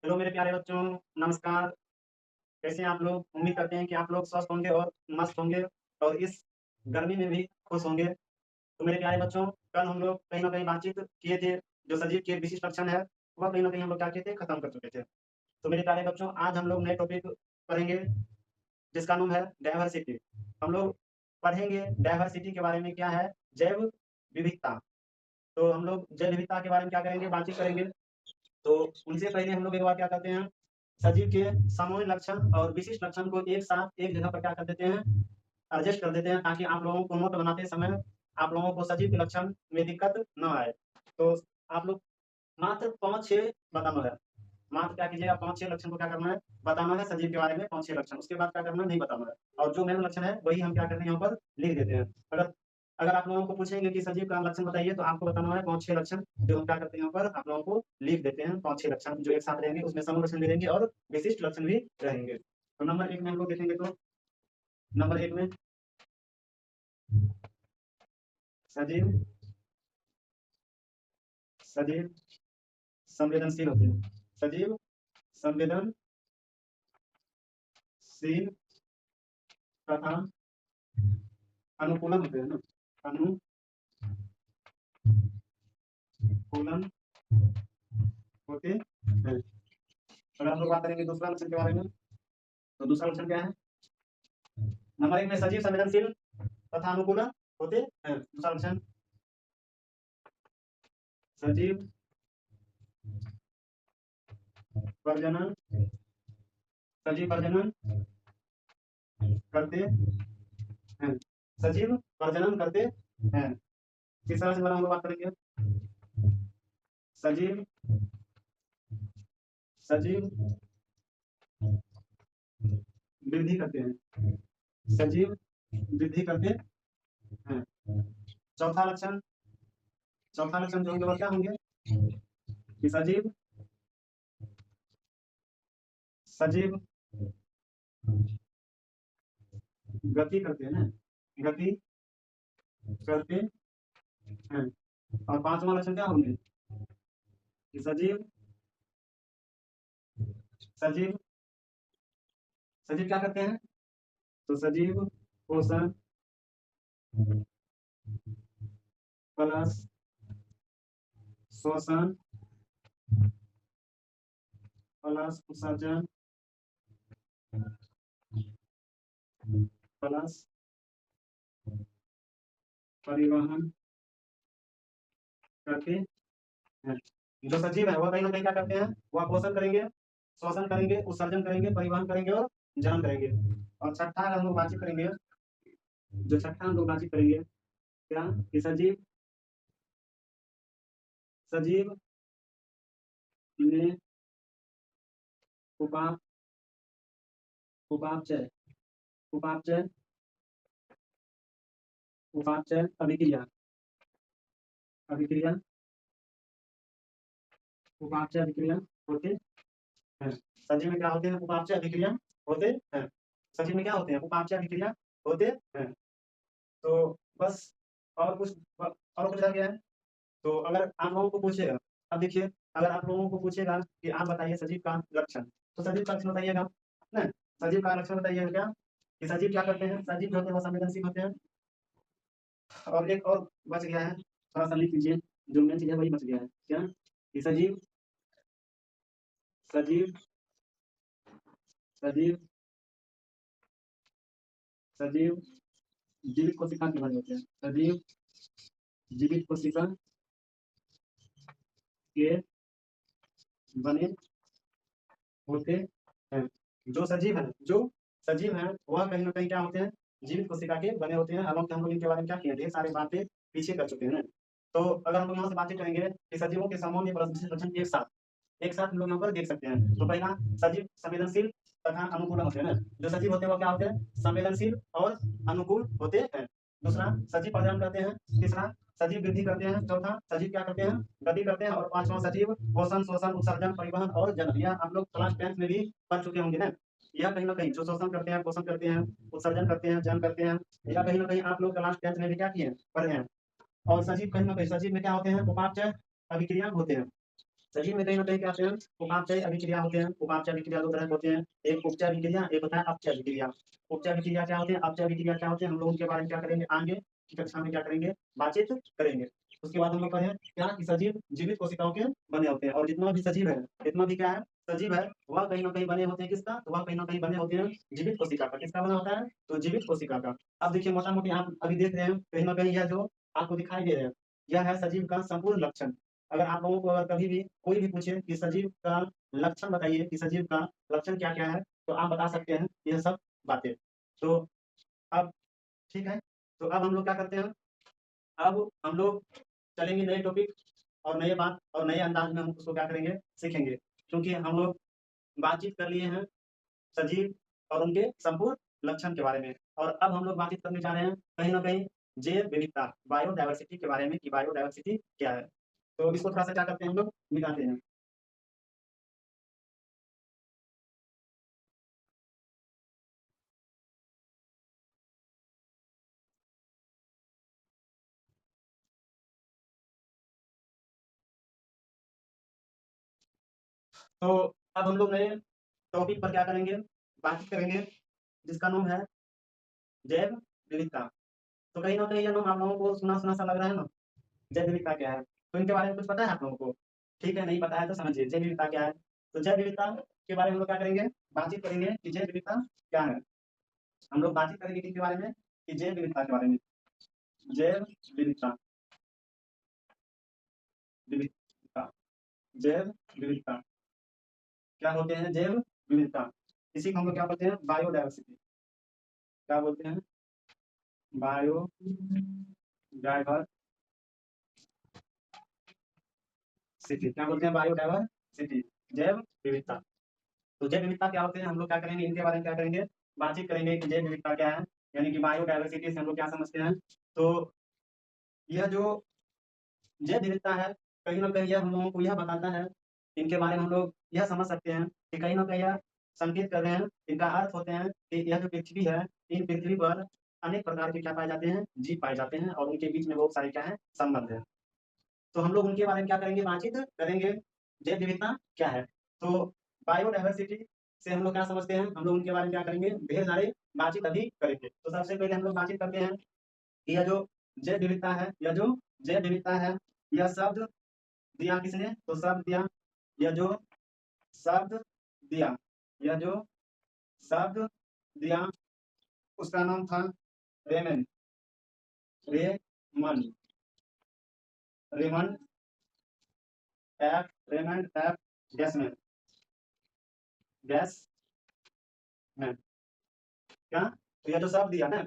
Hello मेरे प्यारे बच्चों, नमस्कार। कैसे हैं आप लोग? उम्मीद करते हैं कि आप लोग स्वस्थ होंगे और मस्त होंगे और इस गर्मी में भी खुश होंगे। तो मेरे प्यारे बच्चों, कल हम लोग कहीं न कहीं बातचीत किए थे, जो सजीव के विशिष्ट लक्षण है, वह कहीं न कहीं हम लोग क्या किए थे, खत्म कर चुके थे। तो मेरे प्यारे बच्चों, आज हम लोग नए टॉपिक पढ़ेंगे, जिसका नाम है डायवर्सिटी। हम लोग पढ़ेंगे डायवर्सिटी के बारे में क्या है, जैव विविधता। तो हम लोग जैव विविधता के बारे में क्या करेंगे, बातचीत करेंगे। तो उनसे पहले हम लोग एक बार क्या करते हैं, सजीव के सामान्य लक्षण और विशिष्ट लक्षण को एक साथ एक जगह पर क्या कर देते हैं, एडजस्ट कर देते हैं, ताकि आप लोगों को नोट बनाते समय आप लोगों को सजीव के लक्षण में दिक्कत न आए। तो आप लोग मात्र 5-6 बताना है। मात्र क्या कीजिएगा, 5-6 लक्षण को क्या करना है, बताना है सजीव के बारे में 5-6 लक्षण। उसके बाद क्या करना है, नहीं बताना है। और जो मेन लक्षण है वही हम क्या करते हैं, यहाँ पर लिख देते हैं। अगर अगर आप लोगों को पूछेंगे कि सजीव का लक्षण बताइए, तो आपको बताना है 5-6 लक्षण, जो हम क्या करते हैं, यहाँ पर आप लोगों को लिख देते हैं। 5-6 लक्षण जो एक साथ रहेंगे, उसमें समूह लक्षण भी रहेंगे और विशिष्ट लक्षण भी रहेंगे। तो नंबर 1 में हम लोग देखेंगे, तो नंबर 1 में सजीव सजीव संवेदनशील होते हैं। सजीव संवेदनशील तथा अनुकूलन होते हैं ना, अनुकूलन होते हैं। अगर हम लोग बात करेंगे दूसरा लक्षण के बारे में, तो दूसरा लक्षण क्या है, नंबर 1 में सजीव संवेदनशील तथा अनुकूलन होते हैं। दूसरा लक्षण, सजीव प्रजनन सजीव प्रजनन करते हैं। सजीव प्रजनन करते हैं। तीसरा लक्षण हम लोग बात करेंगे, सजीव सजीव वृद्धि करते हैं। सजीव वृद्धि करते हैं। चौथा लक्षण जो होंगे वो क्या होंगे, कि सजीव सजीव गति करते हैं ना, गति करते हैं। और पांचवा लक्षण क्या होंगे, कि सजीव सजीव सजीव क्या करते हैं, तो सजीव पोषण प्लस शोषण प्लस उत्सर्जन प्लस परिवहन करते हैं। जो सजीव है वह कहीं ना कहीं क्या करते हैं, वह पोषण करेंगे, शोषण करेंगे, उत्सर्जन करेंगे, परिवहन करेंगे और जनन करेंगे। और छठा हम लोग बातचीत करेंगे, जो छठा हम लोग बातचीत करेंगे क्या, कि सजीव सजीव में उपा उपापचय उपापचय उपापचय अभिक्रिया अभिक्रिया उपापचय अभिक्रिया होते हैं। सजीव में क्या होते हैं, उपापचय अभिक्रिया होते हैं। सजीव में क्या होते हैं, उपापचय अभिक्रिया होते हैं। तो बस, और कुछ रह गया है। तो अगर आप लोगों को पूछेगा, अब देखिए, अगर आप लोगों को पूछेगा कि आप बताइए सजीव का लक्षण, तो सजीव का लक्षण बताइएगा ना, सजीव का लक्षण बताइएगा क्या, कि सजीव क्या करते हैं, सजीव जो होते हैं वो संवेदनशील होते हैं। और एक और बच गया है, थोड़ा सा लिख लीजिए, जो मेन चीज है वही बच गया है, क्या, कि सजीव सजीव सजीव सजीव जीवित कोशिका के बने होते हैं। सजीव जीवित कोशिका के बने होते हैं। जो सजीव है वह कहीं ना कहीं क्या होते हैं, जीवित कोशिका के बने होते हैं। हालांकि हम लोग इनके बारे में क्या किए, ढेर सारी बातें पीछे कर चुके हैं। तो अगर हम लोग यहाँ से बातें करेंगे कि सजीवों के सामान्य विशिष्ट लक्षण एक साथ हम लोग यहाँ पर देख सकते हैं। तो पहला, सजीव संवेदनशील तथा अनुकूल होते हैं ना, जो सजीव होते हैं वो क्या होते हैं, संवेदनशील और अनुकूल होते हैं। दूसरा, सजीव प्रजनन करते हैं। तीसरा, सजीव वृद्धि करते हैं। चौथा, सजीव क्या करते हैं, गति करते हैं। और पांचवा, सजीव पोषण शोषण उत्सर्जन परिवहन और जनन। यह आप लोग क्लास 10 में भी पढ़ चुके होंगे ना। यह कहीं ना कहीं जो शोषण करते हैं, पोषण करते हैं, उत्सर्जन करते हैं, जनन करते हैं, यह कहीं ना कहीं आप लोग क्लास 10 में भी क्या किए हैं, पढ़े हैं। और सजीव कहीं ना कहीं, सजीव में क्या होते हैं, उपापचय अभिक्रिया होते हैं। सजीव में कहीं न कहीं क्या होते हैं, उपापचय अभिक्रिया होते हैं। उपापचय अभिक्रिया 2 तरह के होते हैं, एक उपचय अभिक्रिया, एक होता है अपचय अभिक्रिया। उपचय अभिक्रिया क्या होते हैं, अपचय अभिक्रिया क्या होते हैं, हम लोग उनके बारे में क्या करेंगे, आगे की कक्षा में क्या करेंगे, बातचीत करेंगे। उसके बाद हम लोग पढ़े क्या कि सजीव जीवित कोशिकाओं के बने होते हैं, और जितना भी सजीव है, जितना भी क्या है, सजीव है, वह कहीं न कहीं बने होते हैं किसका? तो वह कहीं न कहीं बने होते हैं जीवित कोशिका का। किसका बना होता है? तो जीवित कोशिका का। अब देखिए मोटा-मोटी आप अभी देख रहे हैं, कहीं न कहीं यह जो आपको दिखाई दे रहा है, यह है सजीव का संपूर्ण लक्षण। अगर आप लोगों को अगर कभी भी कोई भी पूछे कि सजीव का लक्षण बताइए कि सजीव का लक्षण क्या-क्या है, तो आप बता सकते हैं यह सब बातें। तो अब ठीक है, तो अब हम लोग क्या करते हैं, अब हम लोग चलेंगे नए टॉपिक और नए बात और नए अंदाज में हम उसको क्या करेंगे, सीखेंगे। क्योंकि हम लोग बातचीत कर लिए हैं सजीव और उनके संपूर्ण लक्षण के बारे में, और अब हम लोग बातचीत करने जा रहे हैं कहीं न कहीं जैव विविधता, बायोडायवर्सिटी के बारे में कि बायोडायवर्सिटी क्या है। तो इसको थोड़ा-सा क्या करते हैं हम लोग, मिटाते हैं। तो अब हम लोग नए टॉपिक पर क्या करेंगे, बातचीत करेंगे, जिसका नाम है जैव विविधता। तो कहीं न कहीं ये नाम आप लोगों को सुना-सुना सा लग रहा है ना? जैव विविधता क्या है? तो इनके बारे में कुछ पता है आप लोगों को? ठीक है, नहीं पता है तो समझिए जैव विविधता क्या है? तो जैव विविधता के बारे में हम लोग क्या करेंगे? बातचीत करेंगे कि जैव विविधता क्या है? हम लोग बातचीत करेंगे किसके बारे में? कि जैव विविधता के बारे में। जैव विविधता, विविधता, जैव विविधता। क्या होते हैं जैव विविधता? इसी को हम लोग क्या बोलते हैं? बायोडायवर्सिटी। क्या बोलते हैं? बायोडायवर्सिटी। क्या बोलते हैं? बायोडायवर्सिटी, जैव विविधता। तो जैव विविधता क्या होते हैं, हम लोग क्या करेंगे, इनके बारे में क्या करेंगे, बातचीत करेंगे कि जैव विविधता क्या है, यानी कि बायोडायवर्सिटी से हम लोग क्या समझते हैं। तो यह जो जैव विविधता है, कहीं न कहीं यह हम लोगों को यह बताता है, इनके बारे में हम लोग यह समझ सकते हैं कि कहीं न कहीं यह संकेत कर रहे हैं, इनका अर्थ होते हैं कि यह जो पृथ्वी है, इन पृथ्वी पर अनेक प्रकार के क्या पाए जाते हैं, जीव पाए जाते हैं, और उनके बीच में बहुत सारे क्या है, संबंध है। तो हम लोग उनके बारे में क्या करेंगे, बातचीत करेंगे। जैव विविधता क्या है? तो बायोडायवर्सिटी से हम लोग क्या समझते हैं, हम लोग उनके बारे में क्या करेंगे, ढेर सारे बातचीत अभी करेंगे। तो सबसे पहले हम लोग बातचीत करते हैं कि यह जो जैव विविधता है, यह जो जैव विविधता है, यह शब्द दिया किसने? तो शब्द दिया, यह जो शब्द दिया, यह जो शब्द दिया, उसका नाम था Ramon, Ramon, Raymond Raymond F Gassman, Gassman. क्या? तो यह जो शब्द दिया ना,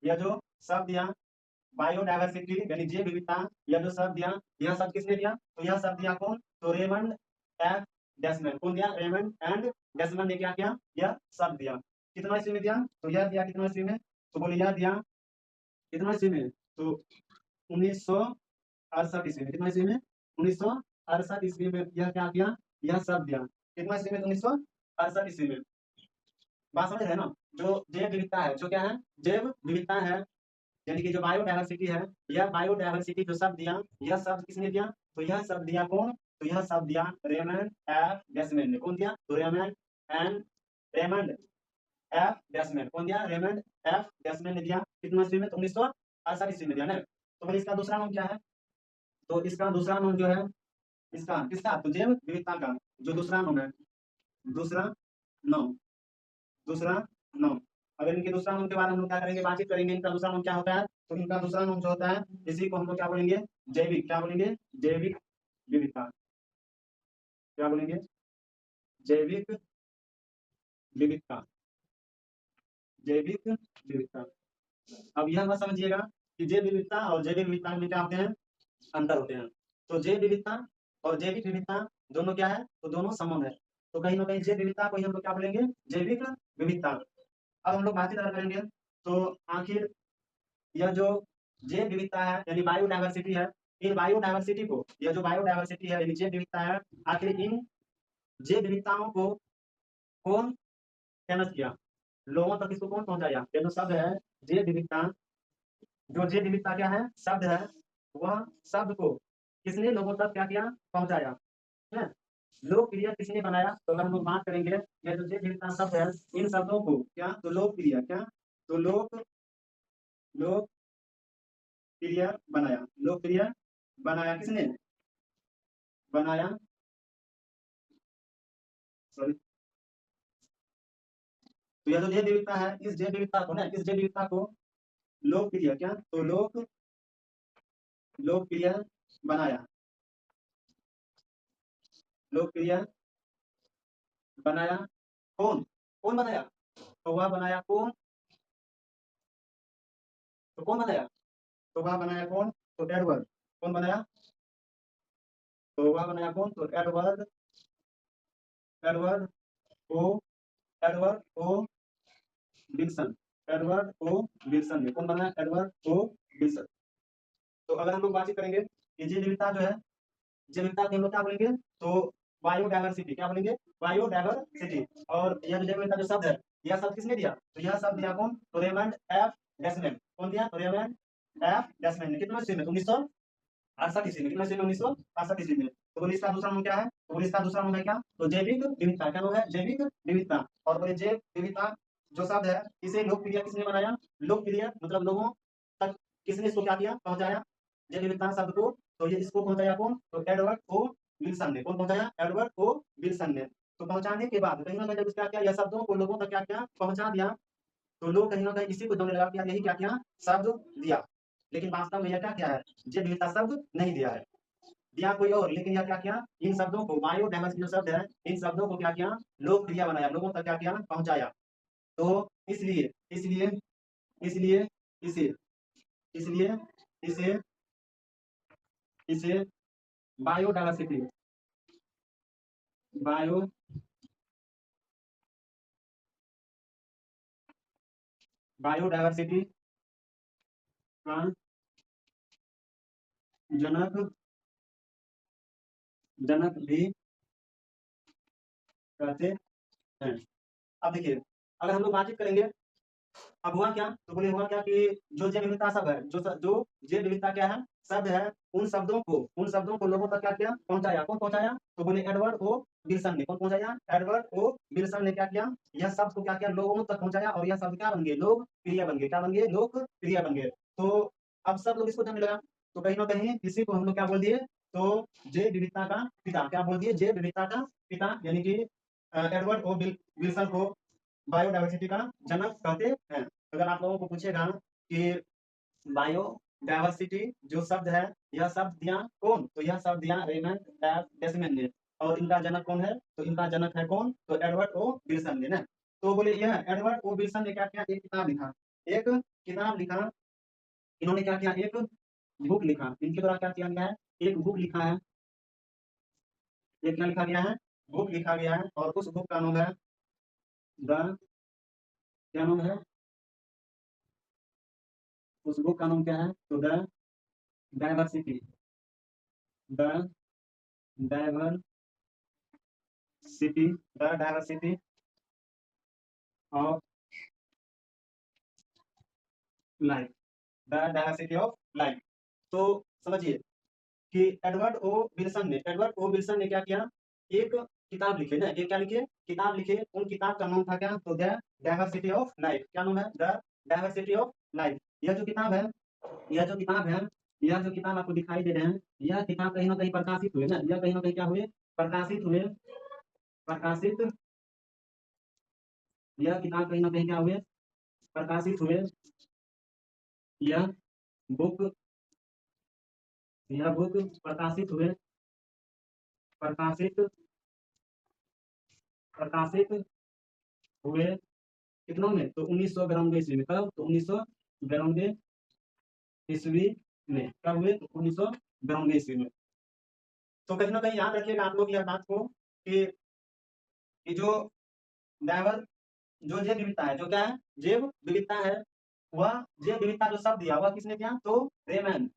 यह जो शब्द दिया बायोडायवर्सिटी यानी जैव विविधता, यह जो शब्द दिया, यह शब्द किसने दिया? तो यह शब्द दिया कौन? तो रेमंड एफ गैसमैन। कौन दिया? रेमंड एंड गैसमैन ने क्या किया? यह शब्द दिया। कितना ईस्वी में दिया? तो यह दिया कितना ईस्वी में? तो बोले यह दिया कितना ईस्वी में? तो 1968 ईस्वी में। कितना ईस्वी में? 1968 ईस्वी में यह क्या किया? यह शब्द दिया। कितना ईस्वी में? 1968 ईस्वी में। बात समझ रहे हैं ना? जो जैव विविधता है, जो क्या है? जैव विविधता है, यानी कि जो बायोडायवर्सिटी है, यह बायोडायवर्सिटी जो शब्द दिया, यह शब्द किसने दिया? तो यह शब्द दिया कौन? तो यह शब्द दिया रेमंड एफ गैसमैन ने। कौन दिया? तो रेमंड एफ गैसमैन। कौन दिया? रेमंड एफ गैसमैन ने दिया। कितना ईस्वी में? तो 1968 ईस्वी में दिया ना। तो भाई इसका दूसरा नाम क्या है? तो इसका दूसरा नाम जो है, इसका किसका? तो जैव विविधता का जो दूसरा नाम है, दूसरा नाम, दूसरा नाम। अगर इनके दूसरा नाम के बारे में हम लोग क्या करेंगे, बातचीत करेंगे, इनका दूसरा नाम क्या होता है? तो इनका दूसरा नाम जो होता है, इसी को हम लोग क्या बोलेंगे? जैविक। क्या बोलेंगे? जैविक विविधता। क्या बोलेंगे? जैविक विविधता, जैविक विविधता। अब यह मत समझिएगा कि जैव विविधता और जैविक विविधता में क्या होते हैं, अंतर होते हैं। तो जैव विविधता और जैविक विविधता दोनों क्या है? तो दोनों समान है। तो कहीं ना कहीं जैव विविधता को ही हम लोग क्या बोलेंगे? जैविक विविधता। अब हम लोग बातचीत अगर करेंगे, तो आखिर यह जो जैव विविधता है यानी बायोडायवर्सिटी है, इन बायोडायवर्सिटी को, यह जो बायोडायवर्सिटी है यानी जैव विविधता है, आखिर इन जैव विविधताओं को कौन फेमस किया, लोगों तक इसको कौन पहुंचाया? ये जो शब्द है जैव विविधता, जो जैव विविधता क्या है, शब्द है, वह शब्द को किसने लोगों तक क्या किया? पहुंचाया। है। लोकप्रिय किसने बनाया? तो अगर हम लोग बात करेंगे ये जो विविधता शब्द है, इन शब्दों को क्या तो लोकप्रिय क्या तो लोकप्रिय बनाया। लोकप्रिय बनाया किसने? बनाया, सॉरी, तो यह जो जैव विविधता है, इस जैव विविधता को ना, इस जैव विविधता को लोकप्रिय क्या तो लोकप्रिय बनाया। लोकप्रिय बनाया कौन? कौन बनाया? तो वह बनाया कौन? तो कौन बनाया? तो वह बनाया कौन? तो एडवर्ड। कौन बनाया? तो वह बनाया कौन? तो एडवर्ड। एडवर्ड ओ एडवर्ड ओ विल्सन। एडवर्ड ओ विल्सन ने कौन बनाया? एडवर्ड ओ विल्सन। तो अगर हम लोग बातचीत करेंगे कि जैव विविधता जो है, जैव विविधता को हम लोग क्या बोलेंगे? तो बायोडायवर्सिटी। क्या बोलेंगे? बायोडायवर्सिटी। और यह जो जैव विविधता जो शब्द है, यह शब्द किसने दिया? तो यह शब्द दिया कौन? तो रेमंड एफ डेसमैन। कौन दिया? तो रेमंड एफ डेसमैन ने। कितने ईस्वी में? 1968 ईस्वी में। कितने ईस्वी में? 1968 ईस्वी में। तो बोले इसका दूसरा नाम क्या है? तो बोले इसका दूसरा नाम है क्या? तो जैविक विविधता। क्या नाम है? जैविक विविधता। और बोले जैव विविधता जो शब्द है, इसे लोकप्रिय किसने बनाया? लोकप्रिय मतलब लोगों तक किसने इसको क्या किया? पहुंचाया जैव विविधता शब्द को। तो ये इसको पहुंचाया कौन? तो एडवर्ड ओ विल्सन ने। कौन पहुंचाया? एडवर्ड ओ विल्सन ने। तो पहुंचाने के बाद कहीं ना कहीं जब क्या किया, यह शब्दों को लोगों तक क्या किया? पहुंचा दिया। तो लोग कहीं ना कहीं इसी को जानने लगा कि यार यही क्या किया? शब्द दिया। लेकिन वास्तव में यह क्या किया है? जैव विविधता शब्द नहीं दिया है, दिया कोई और। लेकिन यह क्या किया? इन शब्दों को, बायोडायवर्सिटी जो शब्द है, इन शब्दों को क्या किया? लोकप्रिय बनाया, लोगों तक क्या किया? पहुंचाया। तो इसलिए इसलिए इसलिए इसे इसलिए इसे इसे बायोडायवर्सिटी बायो बायोडायवर्सिटी का जनक जनक भी कहते हैं। अब देखिए, अगर हम लोग बातचीत करेंगे, अब हुआ क्या? तो बोले हुआ क्या कि जो जैव विविधता शब्द है, जो जैव विविधता क्या है? शब्द है, उन शब्दों को लोगों तक क्या किया? पहुंचाया। कौन पहुंचाया? तो बोले एडवर्ड ओ विल्सन ने। कौन पहुंचाया? एडवर्ड ओ विल्सन ने क्या किया? यह शब्द को क्या किया? लोगों तक पहुंचाया। और यह शब्द क्या बन गए? लोकप्रिय बन गए। क्या बन गए? लोकप्रिय बन गए। तो अब सब लोग इसको जानने लगा। तो कहीं ना कहीं इसी को हम लोग क्या बोल दिए? तो जैव विविधता का पिता। क्या बोल दिए? जैव विविधता का पिता, यानी कि एडवर्ड ओ विल्सन को बायोडायवर्सिटी का जनक कहते हैं। अगर आप लोगों को पूछेगा कि बायोडायवर्सिटी जो शब्द है, यह शब्द दिया कौन? तो यह शब्द दिया रेमंड एफ डेसमैन ने। और इनका जनक कौन है? तो इनका जनक है कौन? तो एडवर्ड ओ विल्सन ने ना। तो बोले यह एडवर्ड ओ विल्सन ने क्या किया? एक किताब लिखा। एक किताब लिखा। इन्होंने क्या किया? एक बुक लिखा। इनके द्वारा क्या किया गया है? एक बुक लिखा है। एक क्या लिखा गया है? बुक लिखा गया है। और उस बुक का नाम है द, क्या नाम है उस बुक का नाम? क्या है? तो the diversity. The diversity the diversity of life. The diversity of life. तो समझिए कि एडवर्ड ओ विल्सन ने क्या किया? एक किताब लिखे ना। एक क्या लिखे? किताब लिखे। उन किताब का नाम था क्या? तो द डायवर्सिटी ऑफ लाइफ। क्या नाम है? The diversity of life. यह जो किताब है, यह जो किताब है, यह जो किताब आपको दिखाई दे रहे हैं, यह किताब कहीं ना कहीं प्रकाशित हुए ना। यह कहीं ना कहीं क्या हुए? प्रकाशित हुए। प्रकाशित यह किताब कहीं ना कहीं क्या हुए? प्रकाशित हुए। यह बुक यह बुक प्रकाशित हुए। प्रकाशित प्रकाशित हुए कितनों में? तो 1992 ईस्वी में। कब? तो 1992 ईस्वी में। कब हुए? तो 1992 ईस्वी में। तो कहीं ना कहीं याद रखिएगा आप लोग यह बात को कि जो डाइवर जो जैव विविधता है, जो क्या है? जैव विविधता है, वह जैव विविधता जो शब्द दिया, वह किसने दिया? तो रेमन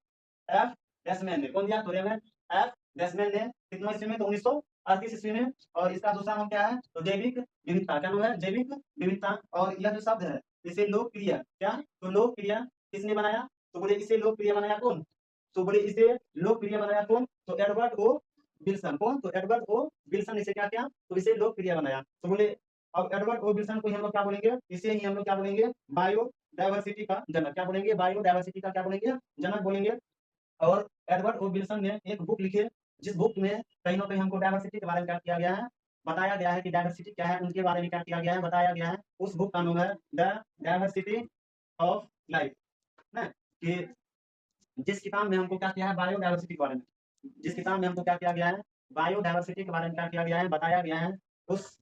एफ डेसमैन ने। कौन दिया? तो रेमन एफ डेसमैन ने। कितने ईस्वी में? तो 1938 ईस्वी में। और इसका दूसरा नाम क्या है? तो जैविक विविधता। क्या नाम है? जैविक विविधता। और यह जो शब्द है, इसे लोकप्रिय क्या? तो लोकप्रिय किसने बनाया? तो बोले इसे लोकप्रिय बनाया कौन? तो बोले इसे लोकप्रिय बनाया कौन? तो एडवर्ड ओ विल्सन। कौन? तो एडवर्ड ओ विल्सन ने इसे क्या किया? तो इसे लोकप्रिय बनाया। तो बोले अब एडवर्ड ओ विल्सन को ही हम लोग क्या बोलेंगे? इसे ही हम लोग क्या बोलेंगे? बायोडायवर्सिटी का जनक। क्या बोलेंगे? बायोडायवर्सिटी का क्या बोलेंगे? जनक बोलेंगे। और एडवर्ड ओ विल्सन ने एक बुक लिखी है, जिस बुक में कहीं न कहीं हमको डायवर्सिटी के बारे में क्या किया गया है? बताया गया है कि डायवर्सिटी क्या है, उनके बारे में क्या किया गया है? बताया गया है। उस बुक का नाम है द डायवर्सिटी ऑफ लाइफ, है? कि जिस किताब में हमको क्या किया है? बायोडायवर्सिटी के बारे में। जिस किताब में हमको क्या किया गया है? बायोडायवर्सिटी के बारे में क्या किया गया है? बताया गया है। उस